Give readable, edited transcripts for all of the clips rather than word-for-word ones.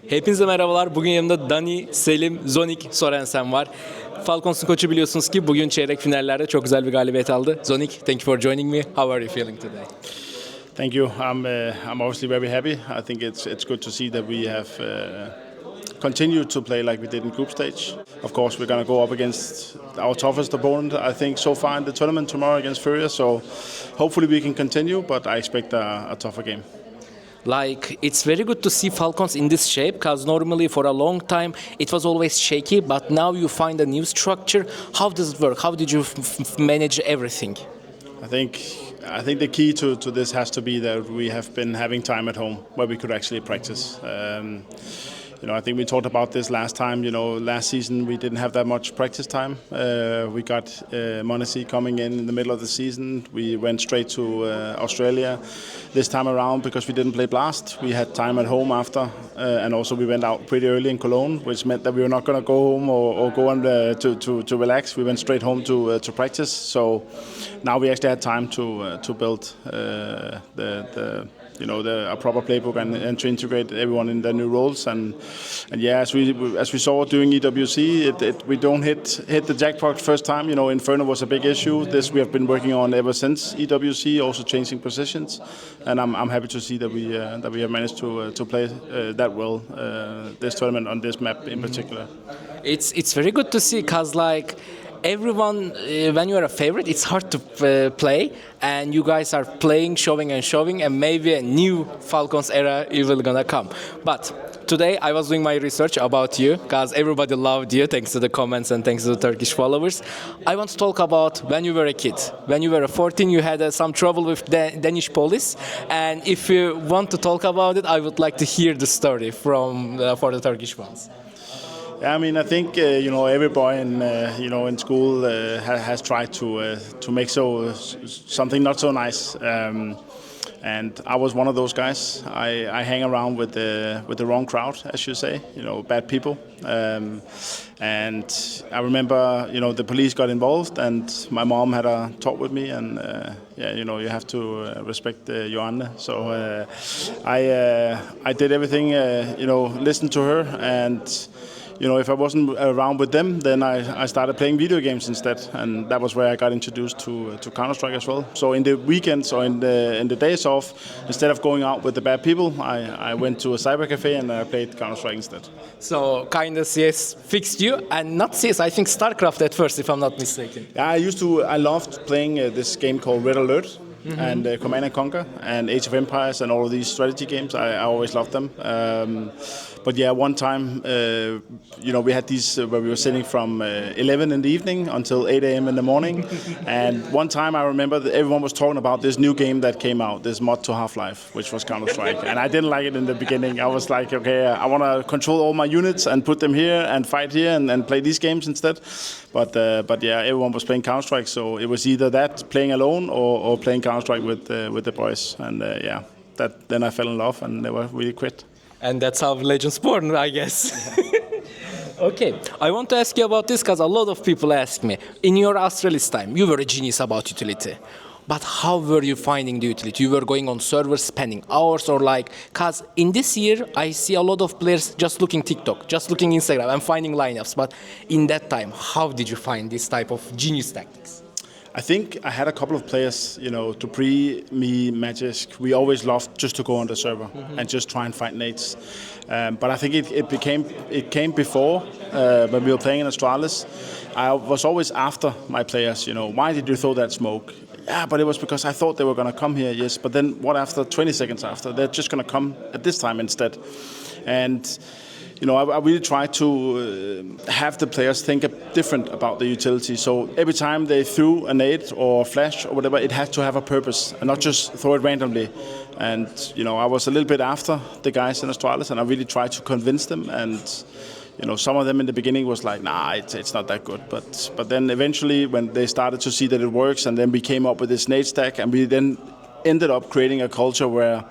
Hepinize merhabalar. Bugün yanımda Dani, Selim, Zonic, Sørensen var. Falcons'un koçu biliyorsunuz ki bugün çeyrek finallerde çok güzel bir galibiyet aldı. Zonic, thank you for joining me. How are you feeling today? Thank you. I'm obviously very happy. I think it's good to see that we have continued to play like we did in group stage. Of course, we're going to go up against our toughest opponent, I think, so far in the tournament tomorrow against Furia. So hopefully we can continue, but I expect a tougher game. Like, it's very good to see Falcons in this shape, because normally for a long time it was always shaky, but now you find a new structure. How does it work? How did you manage everything? I think the key to this has to be that we have been having time at home where we could actually practice. I think we talked about this last time. Last season we didn't have that much practice time. We got Monesi coming in the middle of the season. We went straight to Australia this time around because we didn't play Blast. We had time at home after, and also we went out pretty early in Cologne, which meant that we were not going to go home or go on to relax. We went straight home to practice. So now we actually had time to build a proper playbook and to integrate everyone in their new roles. And yeah, as we saw during EWC, we don't hit the jackpot first time. Inferno was a big issue. This we have been working on ever since EWC, also changing positions. And I'm happy to see that we have managed to play that well this tournament on this map in particular. It's very good to see, because like everyone, when you are a favorite, it's hard to play, and you guys are playing, showing, and maybe a new Falcons era is gonna come. But today I was doing my research about you, because everybody loved you, thanks to the comments and thanks to the Turkish followers. I want to talk about when you were a kid. When you were 14, you had some trouble with Danish police, and if you want to talk about it, I would like to hear the story for the Turkish ones. Yeah, I mean, I think every boy in school has tried to make something not so nice, and I was one of those guys. I hang around with the wrong crowd, as you say, bad people, and I remember the police got involved, and my mom had a talk with me, and you have to respect Joanne. So I did everything, listened to her, and if I wasn't around with them, then I started playing video games instead, and that was where I got introduced to Counter-Strike as well. So in the weekends or in the days off, instead of going out with the bad people, I went to a cyber cafe and I played Counter-Strike instead. So kind of CS fixed you, and not CS, I think StarCraft at first, if I'm not mistaken. Yeah, I loved playing this game called Red Alert. Mm-hmm. And Command and Conquer and Age of Empires and all of these strategy games. I always loved them. But yeah, one time, we had these where we were sitting from 11 in the evening until 8 a.m. in the morning. And one time I remember that everyone was talking about this new game that came out, this mod to Half-Life, which was Counter-Strike. And I didn't like it in the beginning. I was like, okay, I want to control all my units and put them here and fight here and play these games instead. But yeah, everyone was playing Counter-Strike, so it was either that, playing alone, or playing Counter-Strike with the boys. And then I fell in love and never really quit. And that's how Legends born, I guess. Okay, I want to ask you about this because a lot of people ask me, in your Astralis time, you were a genius about utility. But how were you finding the utility? You were going on servers, spending hours, or because in this year, I see a lot of players just looking TikTok, just looking Instagram, and finding lineups. But in that time, how did you find this type of genius tactics? I think I had a couple of players, to me, Magic. We always loved just to go on the server and just try and find nades. But I think it came before when we were playing in Astralis. I was always after my players. Why did you throw that smoke? Yeah, but it was because I thought they were going to come here. Yes, but then what after 20 seconds after? They're just going to come at this time instead. And I really try to have the players think different about the utility. So every time they threw a nade or a flash or whatever, it had to have a purpose and not just throw it randomly. And I was a little bit after the guys in Astralis, and I really tried to convince them. And some of them in the beginning was like, nah, it's not that good. But then eventually, when they started to see that it works, and then we came up with this nade stack, and we then ended up creating a culture where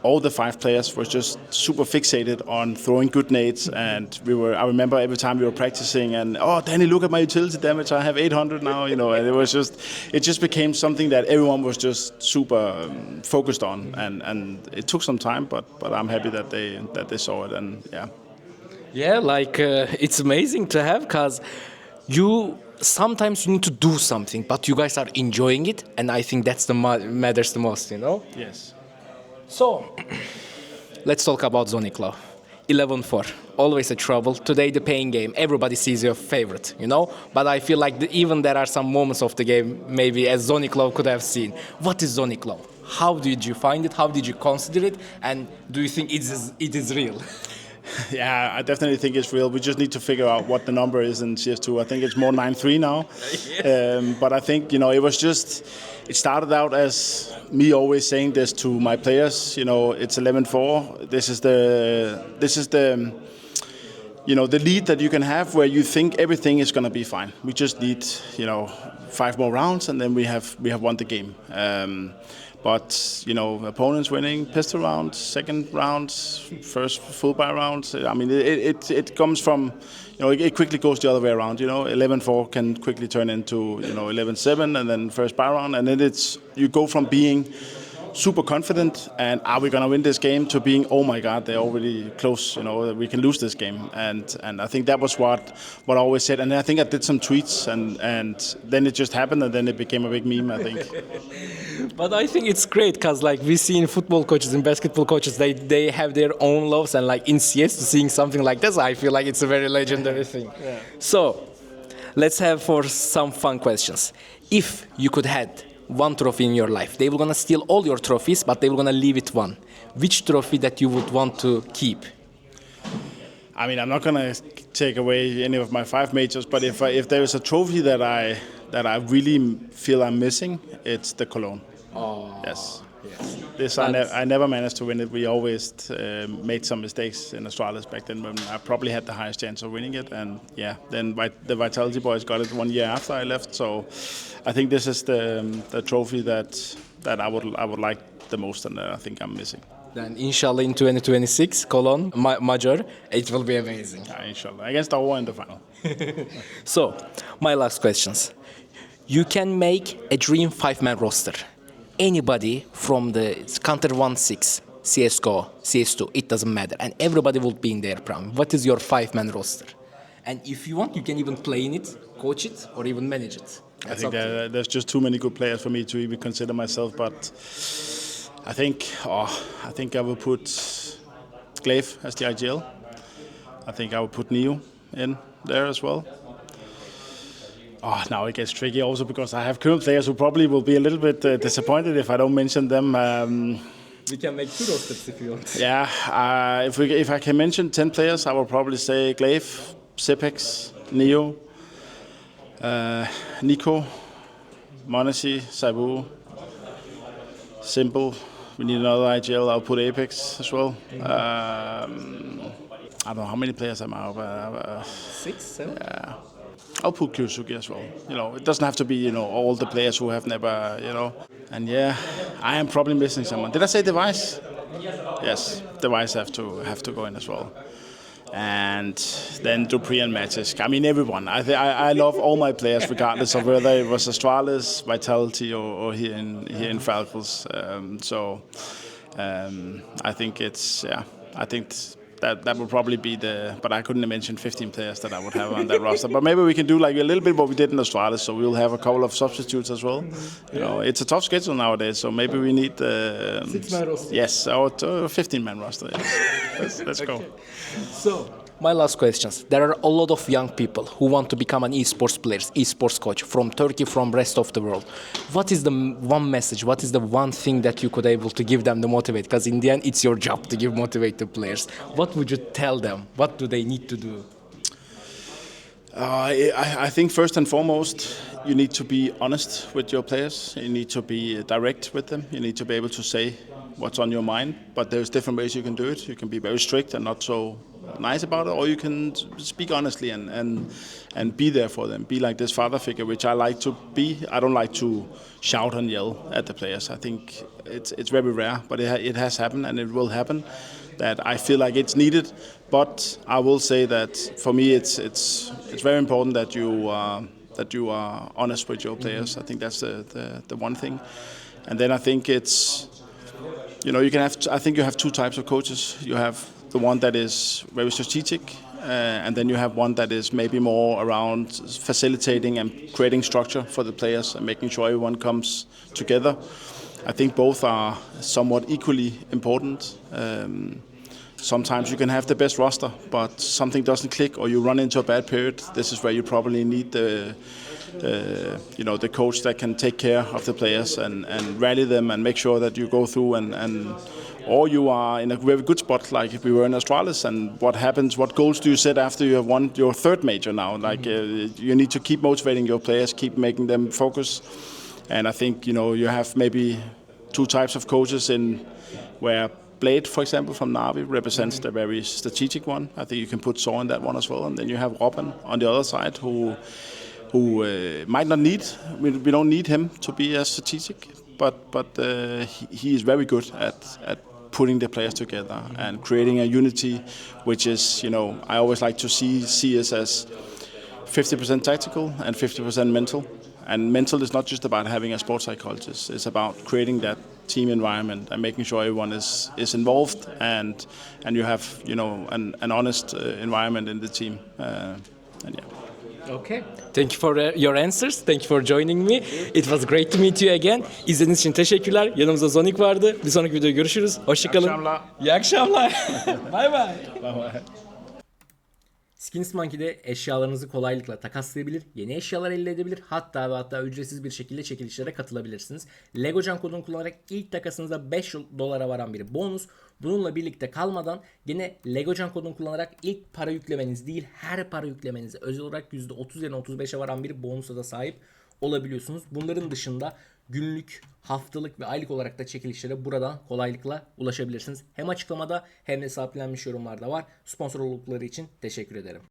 all the 5 players were just super fixated on throwing good nades, and I remember every time we were practicing, and Danny, look at my utility damage, I have 800 now, you know, and it just became something that everyone was just super focused on, and it took some time, but I'm happy that they saw it, and yeah. Yeah, like it's amazing to have, because sometimes you need to do something, but you guys are enjoying it, and I think that's the matters the most, you know. Yes. So, let's talk about Zonic. 11-4, always a trouble. Today the paying game, everybody sees your favorite, you know? But I feel like even there are some moments of the game maybe as Zonic could have seen. What is Zonic? How did you find it? How did you consider it? And do you think it is real? Yeah, I definitely think it's real. We just need to figure out what the number is in CS2. I think it's more 9-3 now. But I think, you know, it started out as me always saying this to my players, you know, it's 11-4. This is the you know, the lead that you can have where you think everything is going to be fine. We just need, you know, 5 more rounds, and then we have won the game. But, you know, opponents winning pistol round, second round, first full buy round. I mean, it comes from, you know, it quickly goes the other way around. You know, 11-4 can quickly turn into, you know, 11-7 and then first buy round. And then you go from being super confident and are we going to win this game to being, oh my God, they're already close, you know, we can lose this game. And I think that was what I always said. And I think I did some tweets and then it just happened and then it became a big meme, I think. But I think it's great because like we see in football coaches and basketball coaches, they have their own loves, and like in CS, seeing something like this, I feel like it's a very legendary thing. Yeah. So let's have for some fun questions. If you could have one trophy in your life, they were gonna steal all your trophies, but they were gonna leave it one. Which trophy that you would want to keep? I mean, I'm not gonna take away any of my 5 majors, but if there is a trophy that I really feel I'm missing, it's the Cologne. Oh, yes. Yes. I never managed to win it. We always made some mistakes in Astralis back then when I probably had the highest chance of winning it. And yeah, then the Vitality boys got it 1 year after I left. So I think this is the trophy that I would like the most, and I think I'm missing. Then inshallah in 2026, Cologne, Major, it will be amazing. Yeah, inshallah. Against Aurora in the final. So, my last questions. You can make a dream 5-man roster. Anybody from the Counter 1.6, CSGO, CS2, it doesn't matter. And everybody will be in their prime. What is your 5-man roster? And if you want, you can even play in it, coach it, or even manage it. I think there's just too many good players for me to even consider myself. But I think I will put Glaive as the IGL. I think I will put Neo in there as well. Now it gets tricky also because I have current players who probably will be a little bit disappointed if I don't mention them. We can make 2 rosters if you want. Yeah, if I can mention 10 players, I will probably say Glaive, Zipex, Neo, Nico, Monesi, Sabu, Simple. We need another IGL. I'll put Apex as well. I don't know how many players am I. 6, 7? Yeah. I'll put Kyusugi as well. You know, it doesn't have to be, you know, all the players who have never, you know. And yeah, I am probably missing someone. Did I say Device? Yes, Device have to go in as well. And then Dupree and Matisk. I mean, everyone. I love all my players, regardless of whether it was Astralis, Vitality, or here in Falcons. I think it's I think that would probably be but I couldn't mention 15 players that I would have on that roster. But maybe we can do like a little bit what we did in Astralis, so we'll have a couple of substitutes as well. You know, it's a tough schedule nowadays, so maybe we need 6-man roster. Yes, or 15-man roster. Yes. Let's go. So, my last questions. There are a lot of young people who want to become an esports player, esports coach from Turkey, from rest of the world. What is the one message? What is the one thing that you could able to give them to motivate? Because in the end, it's your job to motivate the players. What would you tell them? What do they need to do? I think first and foremost, you need to be honest with your players. You need to be direct with them. You need to be able to say what's on your mind. But there's different ways you can do it. You can be very strict and not so nice about it, or you can speak honestly and be there for them. Be like this father figure, which I like to be. I don't like to shout and yell at the players. I think it's very rare, but it has happened and it will happen. That I feel like it's needed, but I will say that for me it's very important that you are honest with your players. I think that's the one thing, and then I think it's you can have. I think you have two types of coaches. You have the one that is very strategic, and then you have one that is maybe more around facilitating and creating structure for the players and making sure everyone comes together. I think both are somewhat equally important. Sometimes you can have the best roster, but something doesn't click or you run into a bad period. This is where you probably need the coach that can take care of the players and rally them and make sure that you go through or you are in a very good spot, like if we were in Astralis. And what happens? What goals do you set after you have won your third major now? Like you need to keep motivating your players, keep making them focus. And I think you have maybe two types of coaches in where Blade, for example, from Navi represents the very strategic one. I think you can put Saw in that one as well. And then you have Robin on the other side who might not need, we don't need him to be as strategic, but he is very good at putting the players together and creating a unity, which is, I always like to see CS as 50% tactical and 50% mental. And mental is not just about having a sports psychologist. It's about creating that team environment and making sure everyone is involved and you have an honest environment in the team. And yeah. Okay. Thank you for your answers. Thank you for joining me. It was great to meet you again. İzlediğiniz için teşekkürler. Yanımızda Zonic vardı. Bir sonraki videoda görüşürüz. Hoşçakalın. İyi akşamlar. İyi akşamlar. Bye bye. Bye bye. Skins Monkey'de eşyalarınızı kolaylıkla takaslayabilir, yeni eşyalar elde edebilir, hatta ücretsiz bir şekilde çekilişlere katılabilirsiniz. LEGOCAN kodunu kullanarak ilk takasınızda 5 dolara varan bir bonus. Bununla birlikte kalmadan gene LEGOCAN kodunu kullanarak ilk para yüklemeniz değil, her para yüklemenize özel olarak %30 yerine 35'e varan bir bonusa da sahip olabiliyorsunuz. Bunların dışında günlük, haftalık ve aylık olarak da çekilişlere buradan kolaylıkla ulaşabilirsiniz. Hem açıklamada hem de sabitlenmiş yorumlarda var. Sponsor oldukları için teşekkür ederim.